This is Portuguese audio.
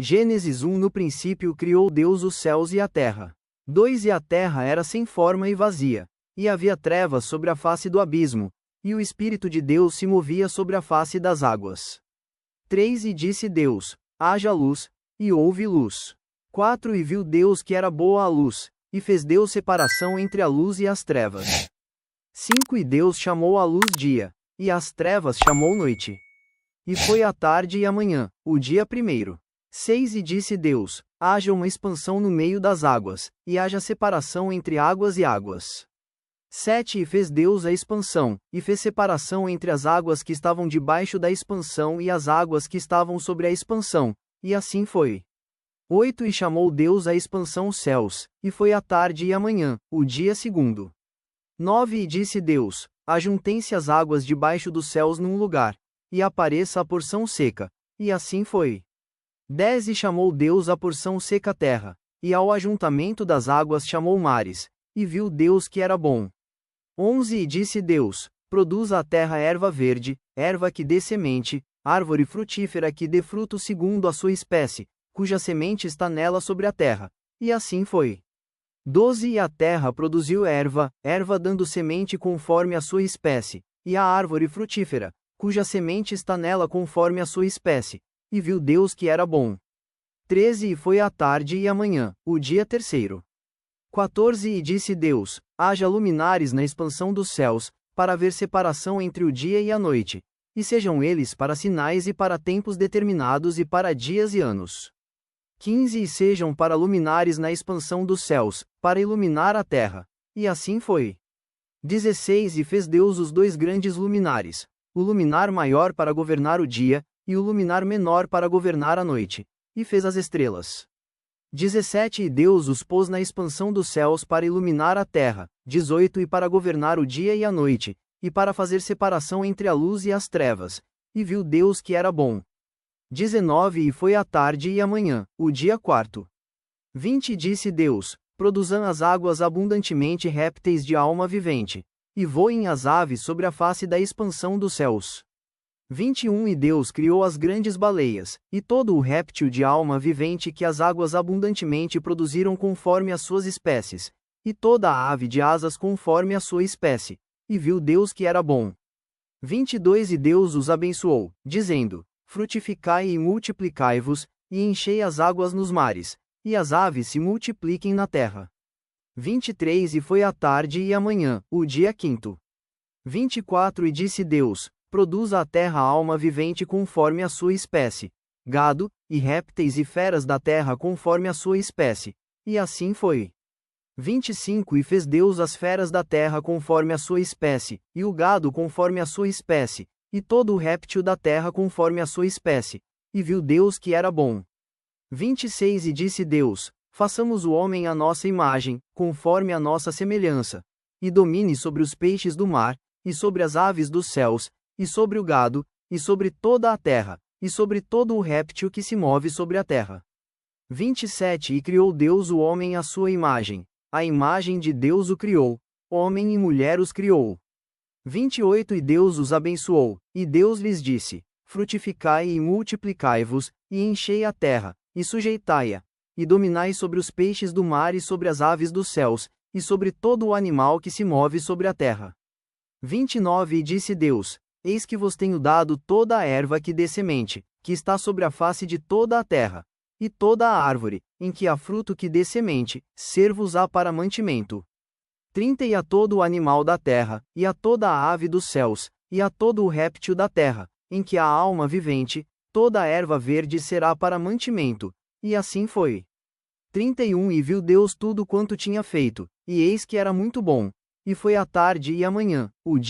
Gênesis 1. No princípio criou Deus os céus e a terra. 2. E a terra era sem forma e vazia, e havia trevas sobre a face do abismo, e o Espírito de Deus se movia sobre a face das águas. 3. E disse Deus: haja luz, e houve luz. 4. E viu Deus que era boa a luz, e fez Deus separação entre a luz e as trevas. 5. E Deus chamou a luz dia, e as trevas chamou noite. E foi a tarde e a manhã, o dia primeiro. 6. E disse Deus: haja uma expansão no meio das águas, e haja separação entre águas e águas. 7. E fez Deus a expansão, e fez separação entre as águas que estavam debaixo da expansão e as águas que estavam sobre a expansão, e assim foi. 8. E chamou Deus a expansão os céus, e foi a tarde e a manhã, o dia segundo. 9. E disse Deus: ajuntem-se as águas debaixo dos céus num lugar, e apareça a porção seca, e assim foi. 10. E chamou Deus a porção seca terra, e ao ajuntamento das águas chamou mares, e viu Deus que era bom. 11. E disse Deus: produza a terra erva verde, erva que dê semente, árvore frutífera que dê fruto segundo a sua espécie, cuja semente está nela sobre a terra. E assim foi. 12. E a terra produziu erva, erva dando semente conforme a sua espécie, e a árvore frutífera, cuja semente está nela conforme a sua espécie. E viu Deus que era bom. 13. E foi a tarde e a manhã, o dia terceiro. 14. E disse Deus: haja luminares na expansão dos céus, para haver separação entre o dia e a noite, e sejam eles para sinais e para tempos determinados e para dias e anos. 15. E sejam para luminares na expansão dos céus, para iluminar a terra. E assim foi. 16. E fez Deus os dois grandes luminares, o luminar maior para governar o dia, e o luminar menor para governar a noite, e fez as estrelas. 17. E Deus os pôs na expansão dos céus para iluminar a terra. 18. E para governar o dia e a noite, e para fazer separação entre a luz e as trevas. E viu Deus que era bom. 19. E foi a tarde e a manhã, o dia quarto. 20. E disse Deus: produzam as águas abundantemente répteis de alma vivente, e voem as aves sobre a face da expansão dos céus. 21. E Deus criou as grandes baleias, e todo o réptil de alma vivente que as águas abundantemente produziram conforme as suas espécies, e toda a ave de asas conforme a sua espécie, e viu Deus que era bom. 22. E Deus os abençoou, dizendo: frutificai e multiplicai-vos, e enchei as águas nos mares, e as aves se multipliquem na terra. 23. E foi a tarde e a manhã, o dia quinto. 24. E disse Deus: produza a terra alma vivente conforme a sua espécie, gado, e répteis e feras da terra conforme a sua espécie. E assim foi. 25. E fez Deus as feras da terra conforme a sua espécie, e o gado conforme a sua espécie, e todo o réptil da terra conforme a sua espécie. E viu Deus que era bom. 26. E disse Deus: façamos o homem à nossa imagem, conforme a nossa semelhança, e domine sobre os peixes do mar, e sobre as aves dos céus, e sobre o gado, e sobre toda a terra, e sobre todo o réptil que se move sobre a terra. 27. E criou Deus o homem à sua imagem, a imagem de Deus o criou, homem e mulher os criou. 28. E Deus os abençoou, e Deus lhes disse: frutificai e multiplicai-vos, e enchei a terra, e sujeitai-a, e dominai sobre os peixes do mar e sobre as aves dos céus, e sobre todo o animal que se move sobre a terra. 29. E disse Deus: eis que vos tenho dado toda a erva que dê semente, que está sobre a face de toda a terra, e toda a árvore, em que há fruto que dê semente, ser-vos-á para mantimento. 30. E a todo o animal da terra, e a toda a ave dos céus, e a todo o réptil da terra, em que há alma vivente, toda a erva verde será para mantimento. E assim foi. 31. E viu Deus tudo quanto tinha feito, e eis que era muito bom. E foi a tarde e a manhã, o dia